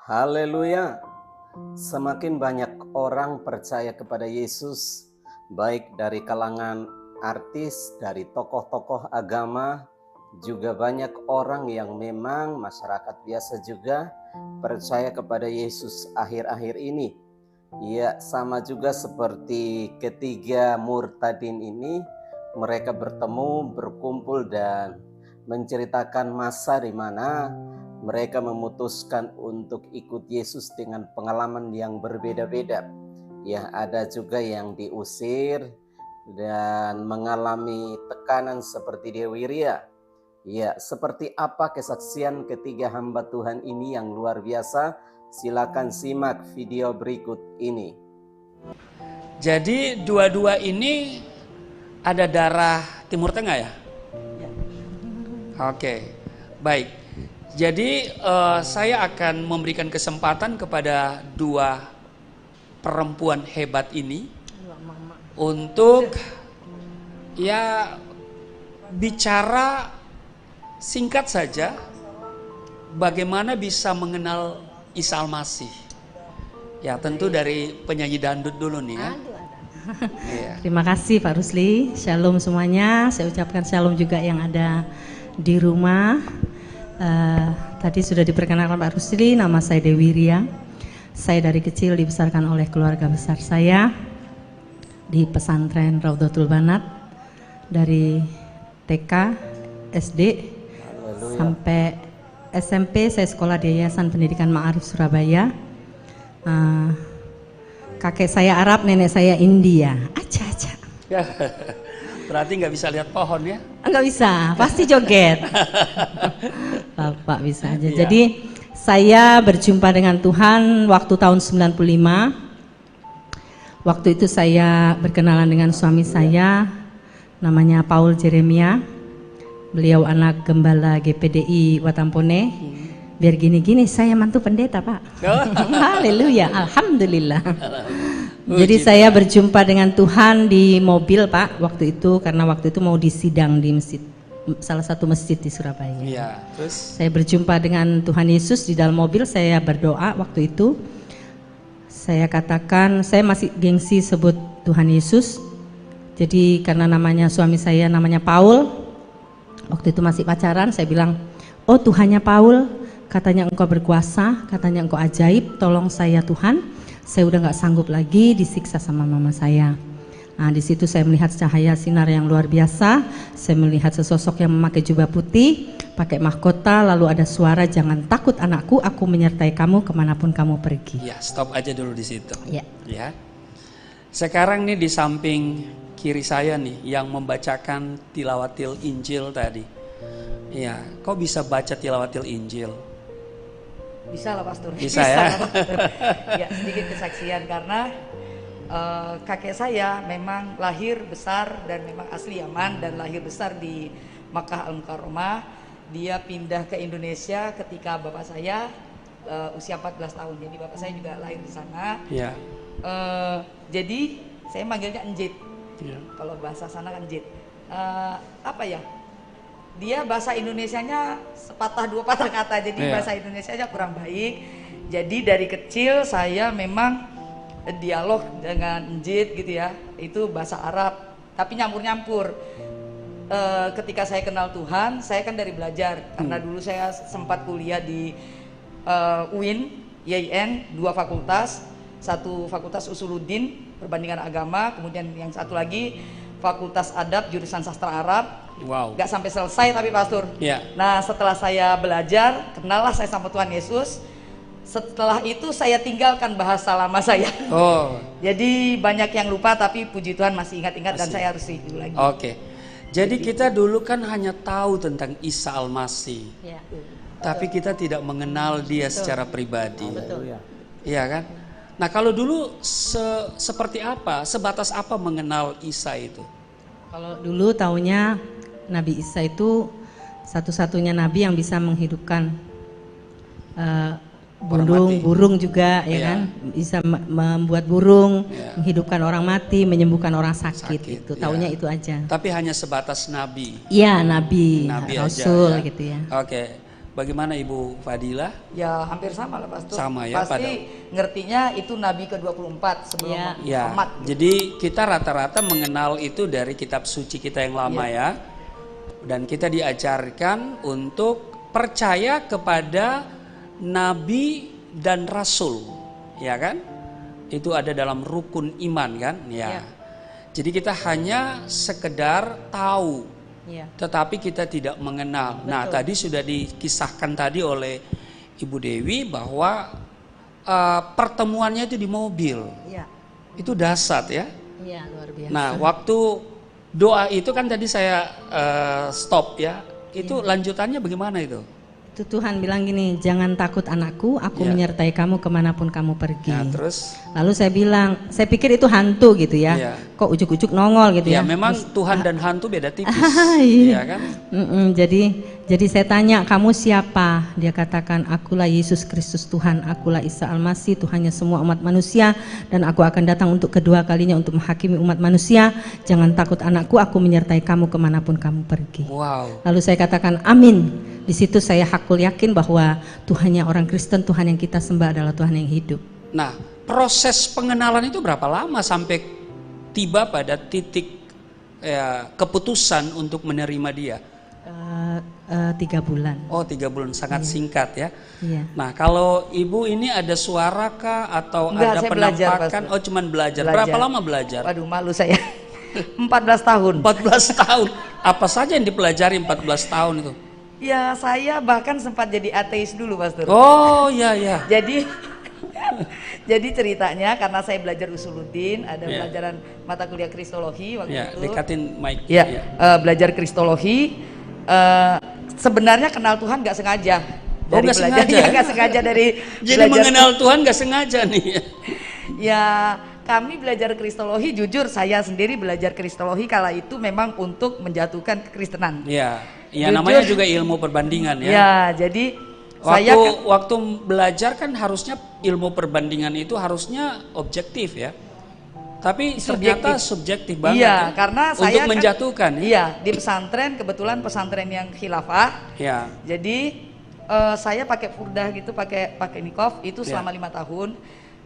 Haleluya. Semakin banyak orang percaya kepada Yesus, baik dari kalangan artis, dari tokoh-tokoh agama, juga banyak orang yang memang masyarakat biasa juga percaya kepada Yesus akhir-akhir ini. Ya, sama juga seperti ketiga murtadin ini, mereka bertemu, berkumpul dan menceritakan masa di mana mereka memutuskan untuk ikut Yesus dengan pengalaman yang berbeda-beda. Ya, ada juga yang diusir dan mengalami tekanan seperti Dewi Ria. Ya, seperti apa kesaksian ketiga hamba Tuhan ini yang luar biasa? Silakan simak video berikut ini. Jadi dua-dua ini ada darah Timur Tengah ya? Oke, baik. Jadi saya akan memberikan kesempatan kepada dua perempuan hebat ini untuk ya bicara singkat saja bagaimana bisa mengenal Isa Al-Masih. Ya tentu dari penyanyi dangdut dulu nih ya. Terima kasih Pak Rusli. Shalom semuanya. Saya ucapkan shalom juga yang ada di rumah. Tadi sudah diperkenalkan Pak Rusli, nama saya Dewi Ria. Saya dari kecil dibesarkan oleh keluarga besar saya di pesantren Raudhatul Banat. Dari TK, SD, sampai SMP saya sekolah di Yayasan Pendidikan Ma'arif Surabaya. Kakek saya Arab, nenek saya India. Aja. Berarti nggak bisa lihat pohon ya? Nggak bisa, pasti joget. Bapak bisa aja. Iya. Jadi saya berjumpa dengan Tuhan waktu tahun 95. Waktu itu saya berkenalan dengan suami saya, namanya Paul Jeremia. Beliau anak gembala GPDI Watampone. Biar gini-gini saya mantu pendeta Pak. Haleluya, alhamdulillah. Jadi saya berjumpa dengan Tuhan di mobil Pak waktu itu, karena waktu itu mau disidang di masjid, salah satu masjid di Surabaya. Iya, terus? Saya berjumpa dengan Tuhan Yesus di dalam mobil, saya berdoa waktu itu. Saya katakan, saya masih gengsi sebut Tuhan Yesus. Jadi karena namanya suami saya namanya Paul, waktu itu masih pacaran, saya bilang, oh Tuhannya Paul, katanya engkau berkuasa, katanya engkau ajaib, tolong saya Tuhan. Saya udah nggak sanggup lagi disiksa sama mama saya. Nah di situ saya melihat cahaya sinar yang luar biasa. Saya melihat sesosok yang memakai jubah putih, pakai mahkota, lalu ada suara, jangan takut anakku, aku menyertai kamu kemanapun kamu pergi. Ya, stop aja dulu di situ. Ya. Sekarang nih di samping kiri saya nih yang membacakan tilawatil Injil tadi. Ya, kok bisa baca tilawatil Injil? Bisa lah Pastor. Bisa ya? Ya sedikit kesaksian karena kakek saya memang lahir besar dan memang asli Yaman dan lahir besar di Makkah Al-Mukarramah. Dia pindah ke Indonesia ketika bapak saya usia 14 tahun. Jadi bapak saya juga lahir di sana. Ya. Jadi saya manggilnya Enjit. Ya. Kalau bahasa sana kan Enjit. Apa ya? Dia bahasa Indonesianya sepatah dua patah kata, jadi bahasa Indonesianya kurang baik. Jadi dari kecil saya memang dialog dengan Njit gitu ya, itu bahasa Arab, tapi nyampur-nyampur. Ketika saya kenal Tuhan, saya kan dari belajar, karena dulu saya sempat kuliah di UIN, YIN, 2 fakultas, satu fakultas Usuluddin, perbandingan agama, kemudian yang satu lagi Fakultas Adab jurusan Sastra Arab. Wow. Gak sampai selesai tapi Pastor. Ya. Nah setelah saya belajar, kenallah saya sama Tuhan Yesus. Setelah itu saya tinggalkan bahasa lama saya. Oh. Jadi banyak yang lupa tapi puji Tuhan masih ingat-ingat dan saya harus itu lagi. Oke. Jadi kita dulu kan hanya tahu tentang Isa Al-Masih. Ya. Tapi kita tidak mengenal dia secara pribadi. Betul. Iya kan? Nah kalau dulu seperti apa, sebatas apa mengenal Isa itu? Kalau dulu taunya Nabi Isa itu satu-satunya nabi yang bisa menghidupkan burung juga ya kan, bisa membuat burung, menghidupkan orang mati, menyembuhkan orang sakit itu. Taunya itu aja. Tapi hanya sebatas nabi. Iya, nabi Nabi rasul aja, ya. gitu ya. Oke. Bagaimana Ibu Fadila? Ya hampir sama lah Pastor. Sama ya, Pasti ngertinya itu Nabi ke-24 sebelum Ya, Muhammad. jadi kita rata-rata mengenal itu dari kitab suci kita yang lama ya. Dan kita diajarkan untuk percaya kepada Nabi dan Rasul, ya kan? Itu ada dalam rukun iman kan? Ya. Jadi kita hanya sekedar tahu, tetapi kita tidak mengenal. Nah, tadi sudah dikisahkan tadi oleh Ibu Dewi bahwa pertemuannya itu di mobil. Itu dahsyat ya. Iya, luar biasa. Nah, waktu doa itu kan tadi saya stop ya. Itu lanjutannya bagaimana itu? Itu Tuhan bilang gini, jangan takut anakku, aku menyertai kamu kemanapun kamu pergi. Nah, terus? Lalu saya bilang, saya pikir itu hantu gitu ya. Kok ujuk-ujuk nongol gitu ya. Memang Tuhan dan hantu beda tipis. Iya kan? Jadi saya tanya, kamu siapa? Dia katakan, akulah Yesus Kristus Tuhan, akulah Isa Al-Masih, Tuhannya semua umat manusia, dan aku akan datang untuk kedua kalinya untuk menghakimi umat manusia. Jangan takut anakku, aku menyertai kamu kemanapun kamu pergi. Wow. Lalu saya katakan, amin. Di situ saya hakul yakin bahwa Tuhannya orang Kristen, Tuhan yang kita sembah adalah Tuhan yang hidup. Nah, proses pengenalan itu berapa lama sampai tiba pada titik keputusan untuk menerima dia? 3 bulan. Oh, 3 bulan, sangat singkat ya. Iya. Nah, kalau Ibu ini ada suara kah atau ada penampakan? Oh, cuman belajar. Berapa lama belajar? Waduh, malu saya. 14 tahun. 14 tahun. Apa saja yang dipelajari 14 tahun itu? Ya, saya bahkan sempat jadi ateis dulu, Pastor. Oh, iya. Jadi ceritanya karena saya belajar usuluddin, ada pelajaran mata kuliah kristologi waktu itu. Dekatin mic. Belajar kristologi. Sebenarnya kenal Tuhan nggak sengaja. Dari nggak belajar, sengaja. nggak sengaja dari. Jadi mengenal Tuhan nggak sengaja nih. Ya, kami belajar kristologi. Jujur, saya sendiri belajar kristologi kala itu memang untuk menjatuhkan kekristenan. Ya, namanya juga ilmu perbandingan ya. Ya, jadi waktu belajar kan harusnya ilmu perbandingan itu harusnya objektif ya. Tapi ternyata subjektif banget. Iya, karena saya untuk menjatuhkan. Iya, di pesantren kebetulan pesantren yang khilafah. Iya. Jadi saya pakai furdah gitu, pakai nikof itu selama 5 tahun.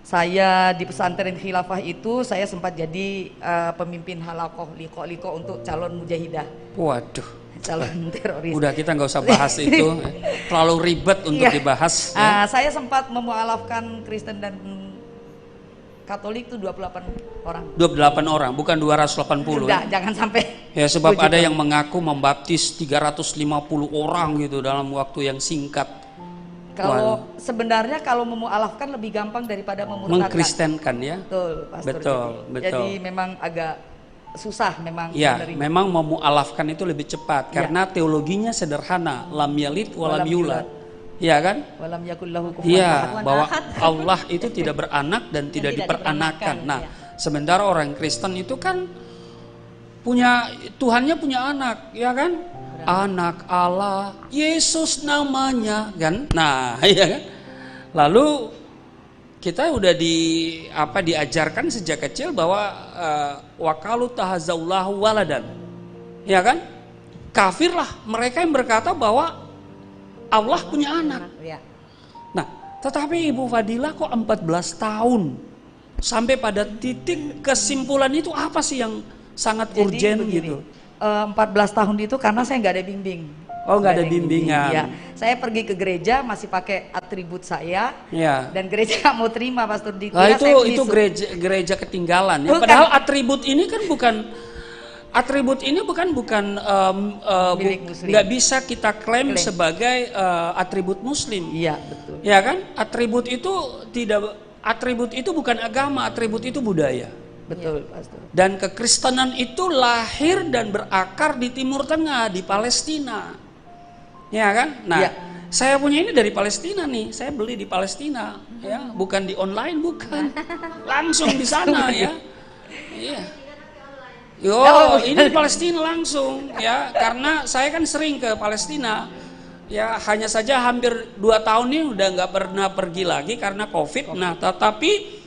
Saya di pesantren khilafah itu saya sempat jadi pemimpin halakoh liko untuk calon mujahidah. Waduh. Calon teroris. Udah, kita nggak usah bahas itu, terlalu ribet untuk dibahas. Saya sempat memualafkan Kristen dan Katolik itu 28 orang. 28 orang, bukan 280. Udah, jangan sampai. Ya, sebab ada yang mengaku membaptis 350 orang gitu dalam waktu yang singkat. Kalau sebenarnya kalau memualafkan lebih gampang daripada memurtadkan. Mengkristenkan ya. Betul, Pastor. Betul. Jadi memang agak susah memang. Ya, memang memualafkan itu lebih cepat karena teologinya sederhana, lam yalid walam yulad. Ya kan? Walam yakul lahu kufuwan ahad. Bahwa Allah itu tidak beranak dan tidak diperanakan. Nah, sementara orang Kristen itu kan Tuhannya punya anak, ya kan? Anak Allah, Yesus namanya, kan? Nah, ya kan? Lalu kita udah diajarkan sejak kecil bahwa wakalu tahazaulahu waladan, ya kan? Kafirlah mereka yang berkata bahwa Allah punya anak. Nah, tetapi Ibu Fadila kok 14 tahun sampai pada titik kesimpulan itu apa sih yang sangat urgent gitu? 14 tahun itu karena saya nggak ada bimbing. Oh, nggak ada bimbingan. Ya, saya pergi ke gereja masih pakai atribut saya. Ya. Dan gereja nggak mau terima, Pastor Diki. Nah, itu gereja ketinggalan. Ya, padahal atribut ini kan bukan nggak bisa kita klaim sebagai atribut Muslim. Iya, betul. Ya kan? Atribut itu bukan agama, atribut itu budaya. Betul, Pastor. Dan kekristenan itu lahir dan berakar di Timur Tengah, di Palestina. Ya kan? Nah, saya punya ini dari Palestina nih. Saya beli di Palestina, ya, bukan di online, bukan. Langsung di sana ya. Iya. Ini Palestina langsung ya, karena saya kan sering ke Palestina ya, hanya saja hampir 2 tahun ini udah nggak pernah pergi lagi karena COVID. Nah, tetapi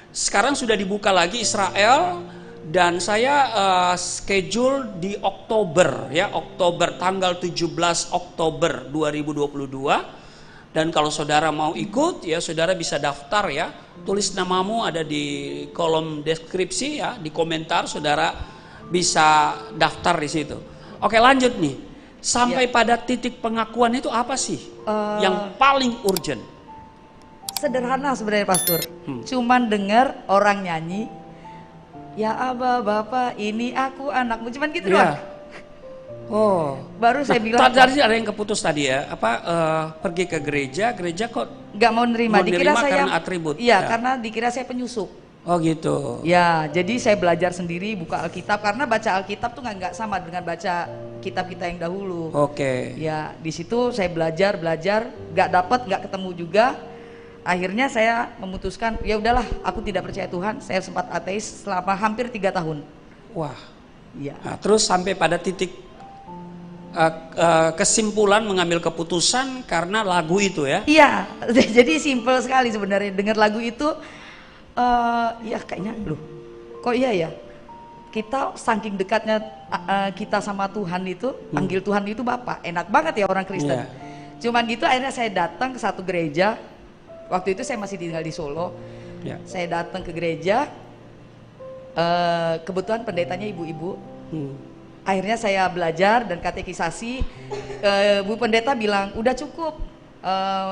sekarang sudah dibuka lagi Israel Dan saya schedule di Oktober ya, Oktober tanggal 17 Oktober 2022. Dan kalau saudara mau ikut ya, saudara bisa daftar ya. Tulis namamu ada di kolom deskripsi ya, di komentar saudara bisa daftar di situ. Oke, lanjut nih. Sampai pada titik pengakuan itu apa sih yang paling urgent? Sederhana sebenarnya Pastor. Cuman dengar orang nyanyi, ya Aba Bapak ini aku anakmu, cuman gitu doang. Oh, baru saya bilang tadi ada yang keputus tadi ya, pergi ke gereja kok nggak mau nerima, dikira saya karena atribut. Iya, karena dikira saya penyusup. Oh gitu. Ya, jadi saya belajar sendiri buka Alkitab, karena baca Alkitab tuh nggak sama dengan baca kitab kita yang dahulu. Oke. Ya, di situ saya belajar, nggak dapat, nggak ketemu juga. Akhirnya saya memutuskan, ya udahlah, aku tidak percaya Tuhan. Saya sempat ateis selama hampir 3 tahun. Wah. Iya. Nah, terus sampai pada titik kesimpulan mengambil keputusan karena lagu itu ya? Iya, jadi simple sekali sebenarnya. Dengar lagu itu, ya kayaknya, loh, kok iya ya? Kita saking dekatnya kita sama Tuhan itu, panggil Tuhan itu Bapak. Enak banget ya orang Kristen. Cuman gitu akhirnya saya datang ke satu gereja. Waktu itu saya masih tinggal di Solo. Saya datang ke gereja, kebetulan pendetanya ibu-ibu. Akhirnya saya belajar dan katekisasi. Bu pendeta bilang udah cukup,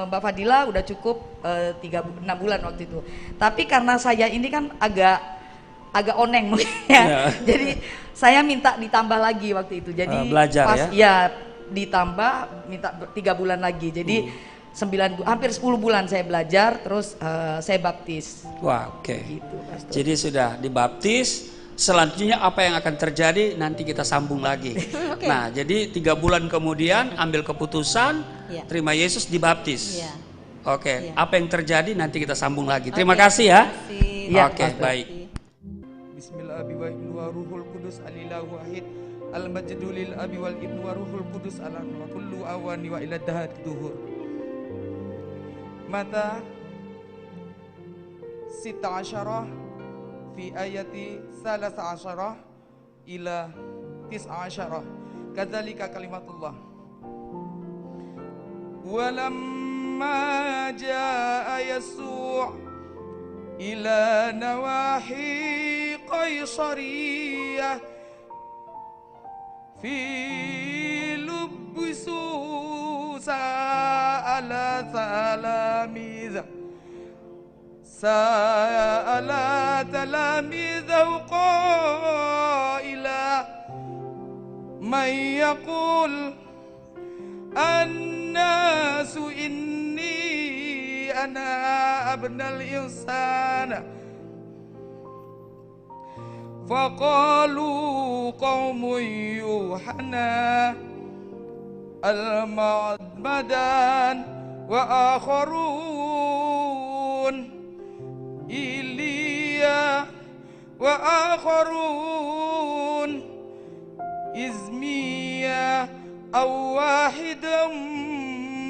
Mbak Fadila udah cukup 6 bulan waktu itu. Tapi karena saya ini kan agak oneng ya. Jadi saya minta ditambah lagi waktu itu. Jadi belajar pas, ya? Ditambah minta 3 bulan lagi. Jadi hampir 10 bulan saya belajar, terus saya baptis. Wah, oke. Gitu, jadi sudah dibaptis. Selanjutnya apa yang akan terjadi nanti kita sambung lagi. Nah, jadi 3 bulan kemudian ambil keputusan, terima Yesus, dibaptis. Oke, apa yang terjadi nanti kita sambung lagi. Terima kasih ya. Oke, baik. Bismillahirrahmanirrahim. Wa ruhul qudus alilahu wahid al-majdu lil abi wal ibnu wa ruhul qudus alan wa kullu awani wa ila dahad duhur. Mata 16 في آية 13 إلى 19 كذلك كلمة الله. ولما جاء يسوع إلى نواحي قيصرية في لبس سأل تلاميذه قائلا من يقول الناس إني أنا ابن الإنسان فقالوا قوم يوحنا المعمدان وآخرون إيليا وآخرون إزميا أو واحد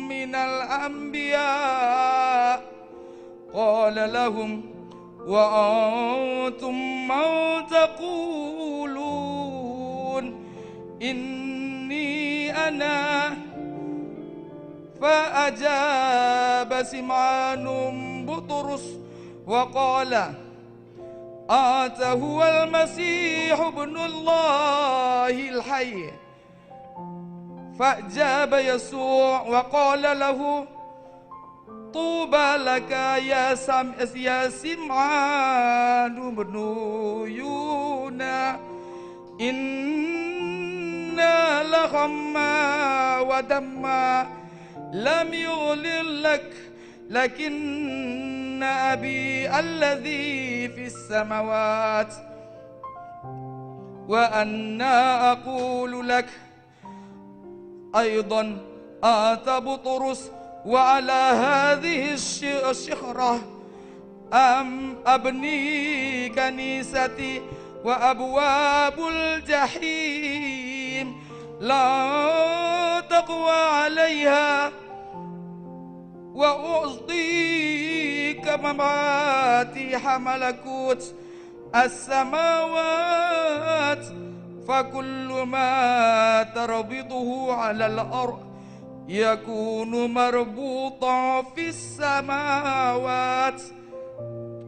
من الأنبياء قال لهم وأنتم من تقولون إني أنا فأجاب سمعان بطرس وقال أنت هو المسيح ابن الله الحي فأجاب يسوع وقال له طوبى لك يا سمعان بن يونا إن لحما ودما لم يغلل لك لكن أبي الذي في السماوات وأنا أقول لك أيضا أنت بطرس وعلى هذه الشخرة أبني كنيستي وأبواب الجحيم لا تقوى عليها وأعطيك مفاتيح ملكوت السماوات فكل ما تربطه على الأرض يكون مربوطا في السماوات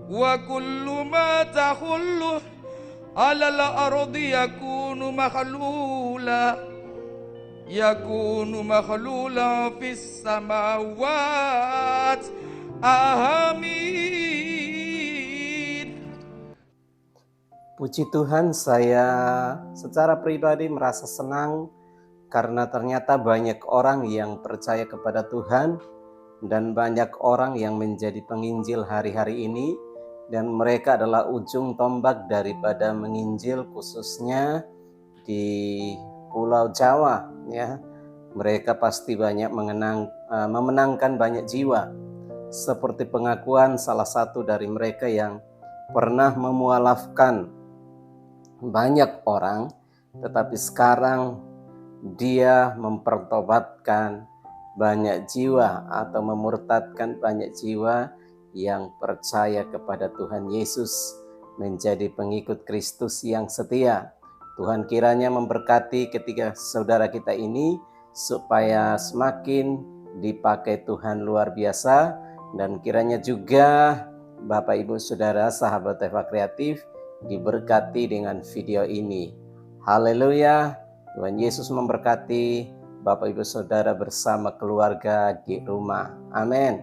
وكل ما تخل على الأرض يكون مخلولا في السماوات آمين. Puji Tuhan, saya secara pribadi merasa senang karena ternyata banyak orang yang percaya kepada Tuhan dan banyak orang yang menjadi penginjil hari-hari ini, dan mereka adalah ujung tombak daripada menginjil khususnya di Pulau Jawa ya. Mereka pasti banyak memenangkan banyak jiwa, seperti pengakuan salah satu dari mereka yang pernah memualafkan banyak orang, tetapi sekarang dia mempertobatkan banyak jiwa atau memurtadkan banyak jiwa yang percaya kepada Tuhan Yesus, menjadi pengikut Kristus yang setia. Tuhan kiranya memberkati ketiga saudara kita ini supaya semakin dipakai Tuhan luar biasa, dan kiranya juga Bapak Ibu Saudara sahabat Eva Kreatif diberkati dengan video ini. Haleluya. Tuhan Yesus memberkati Bapak Ibu Saudara bersama keluarga di rumah. Amin.